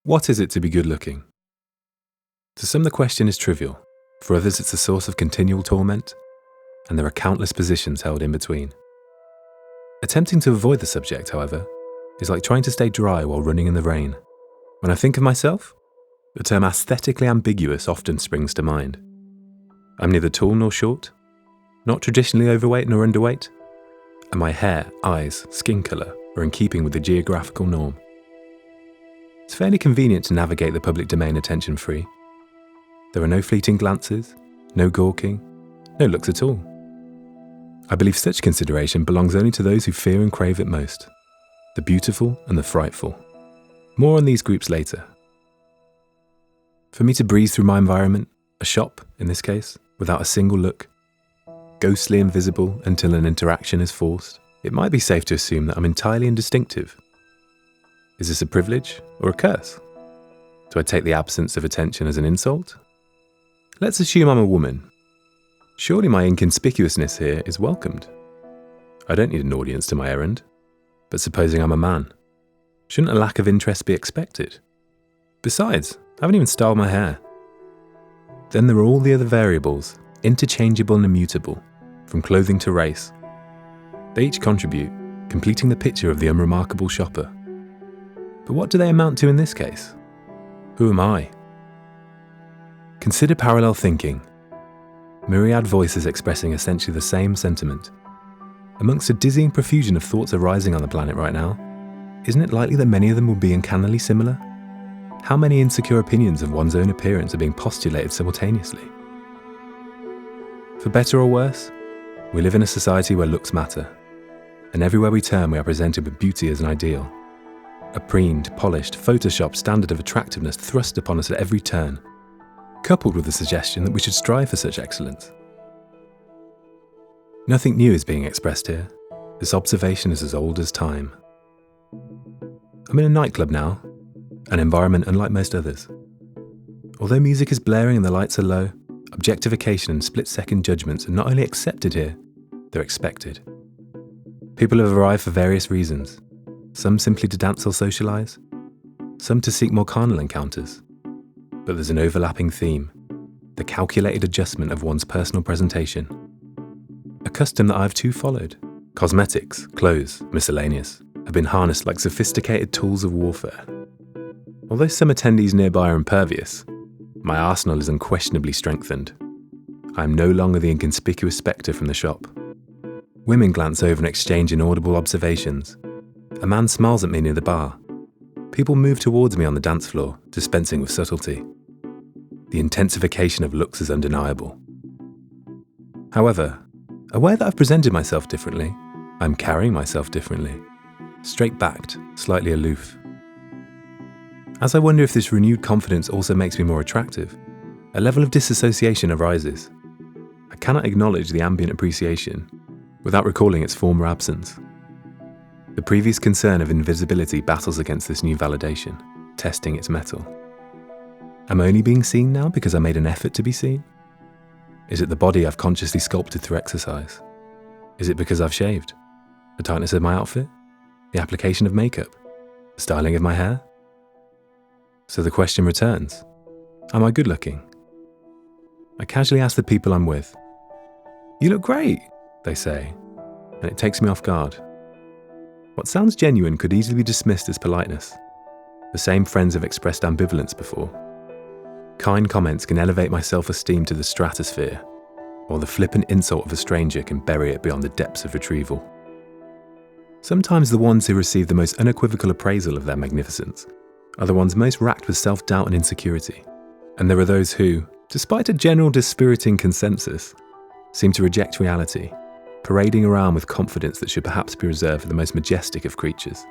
What is it to be good looking? To some the question is trivial, for others it's a source of continual torment, and there are countless positions held in between. Attempting to avoid the subject, however, is like trying to stay dry while running in the rain. When I think of myself, the term aesthetically ambiguous often springs to mind. I'm neither tall nor short, not traditionally overweight nor underweight, and my hair, eyes, skin colour are in keeping with the geographical norm. It's fairly convenient to navigate the public domain attention-free. There are no fleeting glances, no gawking, no looks at all. I believe such consideration belongs only to those who fear and crave it most, the beautiful and the frightful. More on these groups later. For me to breeze through my environment, a shop in this case, without a single look, ghostly invisible until an interaction is forced, it might be safe to assume that I'm entirely indistinctive. Is this a privilege or a curse? Do I take the absence of attention as an insult? Let's assume I'm a woman. Surely my inconspicuousness here is welcomed. I don't need an audience to my errand. But supposing I'm a man, shouldn't a lack of interest be expected? Besides, I haven't even styled my hair. Then there are all the other variables, interchangeable and immutable, from clothing to race. They each contribute, completing the picture of the unremarkable shopper. But what do they amount to in this case? Who am I? Consider parallel thinking. Myriad voices expressing essentially the same sentiment. Amongst a dizzying profusion of thoughts arising on the planet right now, isn't it likely that many of them will be uncannily similar? How many insecure opinions of one's own appearance are being postulated simultaneously? For better or worse, we live in a society where looks matter, and everywhere we turn we are presented with beauty as an ideal. A preened, polished, photoshopped standard of attractiveness thrust upon us at every turn, coupled with the suggestion that we should strive for such excellence. Nothing new is being expressed here. This observation is as old as time. I'm in a nightclub now, an environment unlike most others. Although music is blaring and the lights are low, objectification and split-second judgments are not only accepted here, they're expected. People have arrived for various reasons, some simply to dance or socialise, some to seek more carnal encounters. But there's an overlapping theme, the calculated adjustment of one's personal presentation. A custom that I've too followed. Cosmetics, clothes, miscellaneous, have been harnessed like sophisticated tools of warfare. Although some attendees nearby are impervious, my arsenal is unquestionably strengthened. I am no longer the inconspicuous spectre from the shop. Women glance over and exchange inaudible observations. A man smiles at me near the bar. People move towards me on the dance floor, dispensing with subtlety. The intensification of looks is undeniable. However, aware that I've presented myself differently, I'm carrying myself differently. Straight-backed, slightly aloof. As I wonder if this renewed confidence also makes me more attractive, a level of disassociation arises. I cannot acknowledge the ambient appreciation without recalling its former absence. The previous concern of invisibility battles against this new validation, testing its mettle. Am I only being seen now because I made an effort to be seen? Is it the body I've consciously sculpted through exercise? Is it because I've shaved? The tightness of my outfit? The application of makeup? The styling of my hair? So the question returns, am I good looking? I casually ask the people I'm with. You look great, they say, and it takes me off guard. What sounds genuine could easily be dismissed as politeness. The same friends have expressed ambivalence before. Kind comments can elevate my self-esteem to the stratosphere, while the flippant insult of a stranger can bury it beyond the depths of retrieval. Sometimes the ones who receive the most unequivocal appraisal of their magnificence are the ones most racked with self-doubt and insecurity, and there are those who, despite a general dispiriting consensus, seem to reject reality, parading around with confidence that should perhaps be reserved for the most majestic of creatures.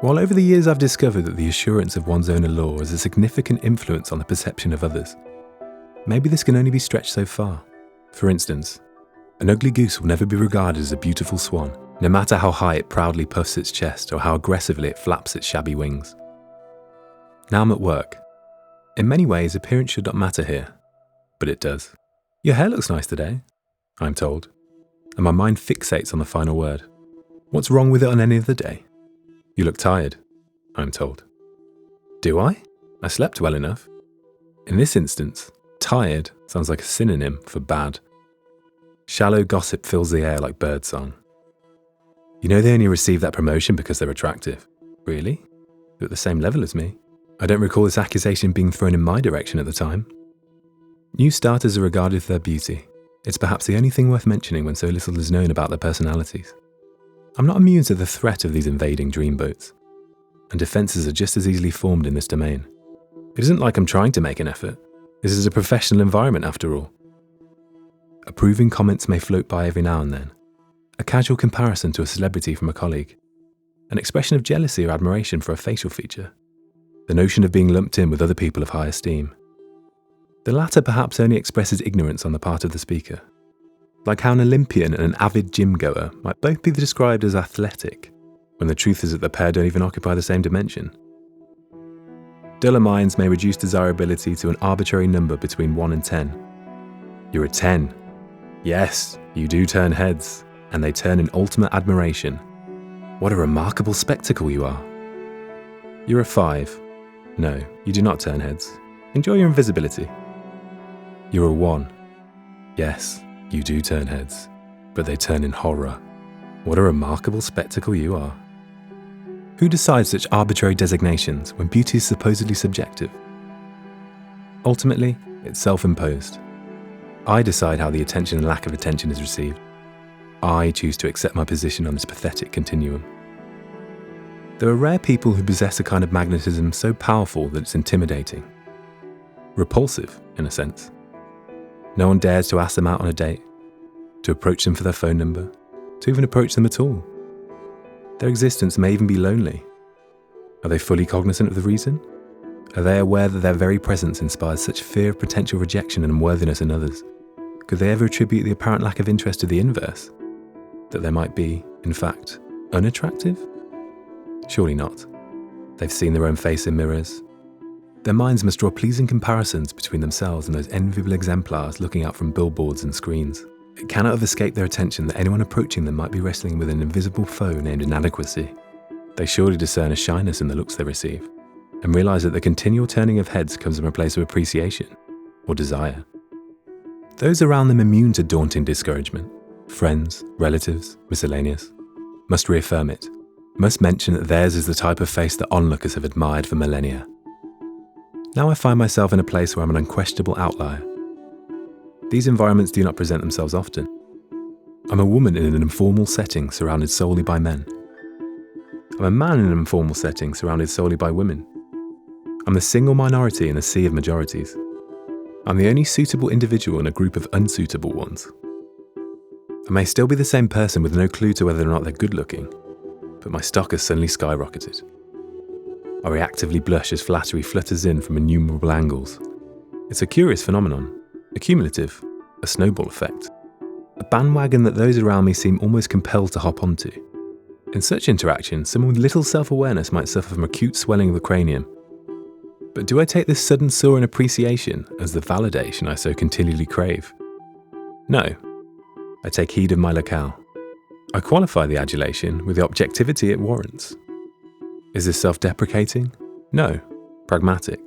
While over the years I've discovered that the assurance of one's own allure has a significant influence on the perception of others, maybe this can only be stretched so far. For instance, an ugly goose will never be regarded as a beautiful swan, no matter how high it proudly puffs its chest or how aggressively it flaps its shabby wings. Now I'm at work. In many ways, appearance should not matter here, but it does. Your hair looks nice today, I'm told, and my mind fixates on the final word. What's wrong with it on any other day? You look tired, I'm told. Do I? I slept well enough. In this instance, tired sounds like a synonym for bad. Shallow gossip fills the air like birdsong. You know they only received that promotion because they're attractive. Really? They're at the same level as me. I don't recall this accusation being thrown in my direction at the time. New starters are regarded for their beauty. It's perhaps the only thing worth mentioning when so little is known about their personalities. I'm not immune to the threat of these invading dreamboats, and defences are just as easily formed in this domain. It isn't like I'm trying to make an effort. This is a professional environment after all. Approving comments may float by every now and then. A casual comparison to a celebrity from a colleague. An expression of jealousy or admiration for a facial feature. The notion of being lumped in with other people of high esteem. The latter perhaps only expresses ignorance on the part of the speaker. Like how an Olympian and an avid gym goer might both be described as athletic, when the truth is that the pair don't even occupy the same dimension. Duller minds may reduce desirability to an arbitrary number between 1 and 10. You're a 10. Yes, you do turn heads, and they turn in ultimate admiration. What a remarkable spectacle you are. You're a 5. No, you do not turn heads. Enjoy your invisibility. You're a 1. Yes, you do turn heads, but they turn in horror. What a remarkable spectacle you are. Who decides such arbitrary designations when beauty is supposedly subjective? Ultimately, it's self-imposed. I decide how the attention and lack of attention is received. I choose to accept my position on this pathetic continuum. There are rare people who possess a kind of magnetism so powerful that it's intimidating. Repulsive, in a sense. No one dares to ask them out on a date, to approach them for their phone number, to even approach them at all. Their existence may even be lonely. Are they fully cognizant of the reason? Are they aware that their very presence inspires such fear of potential rejection and unworthiness in others? Could they ever attribute the apparent lack of interest to the inverse? That they might be, in fact, unattractive? Surely not. They've seen their own face in mirrors. Their minds must draw pleasing comparisons between themselves and those enviable exemplars looking out from billboards and screens. It cannot have escaped their attention that anyone approaching them might be wrestling with an invisible foe named inadequacy. They surely discern a shyness in the looks they receive, and realise that the continual turning of heads comes from a place of appreciation, or desire. Those around them immune to daunting discouragement, friends, relatives, miscellaneous, must reaffirm it, must mention that theirs is the type of face that onlookers have admired for millennia. Now I find myself in a place where I'm an unquestionable outlier. These environments do not present themselves often. I'm a woman in an informal setting surrounded solely by men. I'm a man in an informal setting surrounded solely by women. I'm the single minority in a sea of majorities. I'm the only suitable individual in a group of unsuitable ones. I may still be the same person with no clue to whether or not they're good looking, but my stock has suddenly skyrocketed. I reactively blush as flattery flutters in from innumerable angles. It's a curious phenomenon, accumulative, a snowball effect, a bandwagon that those around me seem almost compelled to hop onto. In such interactions, someone with little self-awareness might suffer from acute swelling of the cranium. But do I take this sudden soar in appreciation as the validation I so continually crave? No. I take heed of my locale. I qualify the adulation with the objectivity it warrants. Is this self-deprecating? No. Pragmatic.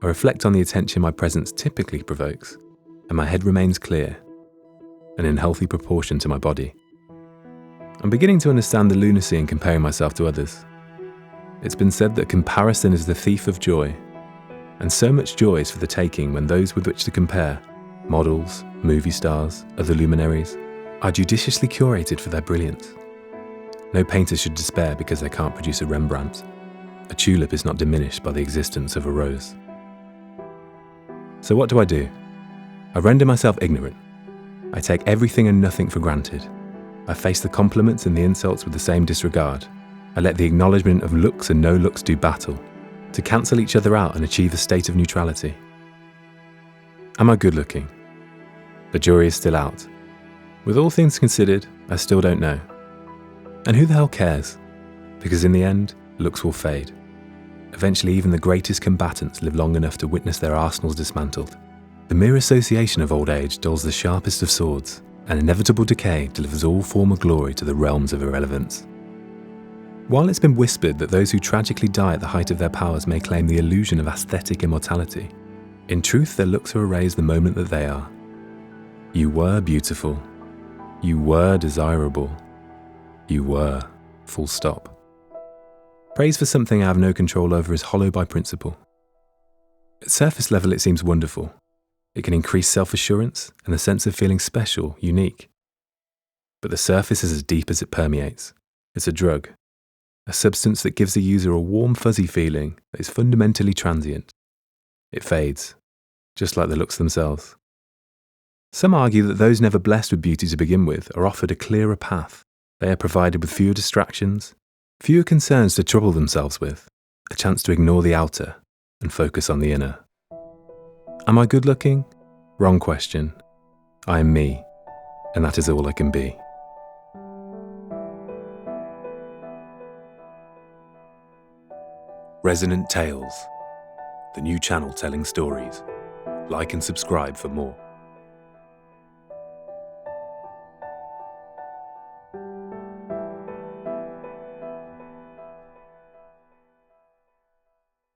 I reflect on the attention my presence typically provokes, and my head remains clear, and in healthy proportion to my body. I'm beginning to understand the lunacy in comparing myself to others. It's been said that comparison is the thief of joy, and so much joy is for the taking when those with which to compare, models, movie stars, other luminaries, are judiciously curated for their brilliance. No painter should despair because they can't produce a Rembrandt. A tulip is not diminished by the existence of a rose. So what do? I render myself ignorant. I take everything and nothing for granted. I face the compliments and the insults with the same disregard. I let the acknowledgement of looks and no looks do battle, to cancel each other out and achieve a state of neutrality. Am I good looking? The jury is still out. With all things considered, I still don't know. And who the hell cares? Because in the end, looks will fade. Eventually, even the greatest combatants live long enough to witness their arsenals dismantled. The mere association of old age dulls the sharpest of swords, and inevitable decay delivers all former glory to the realms of irrelevance. While it's been whispered that those who tragically die at the height of their powers may claim the illusion of aesthetic immortality, in truth they look to erase the moment that they are. You were beautiful. You were desirable. You were, full stop. Praise for something I have no control over is hollow by principle. At surface level it seems wonderful. It can increase self-assurance and the sense of feeling special, unique. But the surface is as deep as it permeates. It's a drug, a substance that gives the user a warm, fuzzy feeling that is fundamentally transient. It fades, just like the looks themselves. Some argue that those never blessed with beauty to begin with are offered a clearer path. They are provided with fewer distractions, fewer concerns to trouble themselves with, a chance to ignore the outer and focus on the inner. Am I good looking? Wrong question. I am me, and that is all I can be. Resonant Tales, the new channel telling stories. Like and subscribe for more.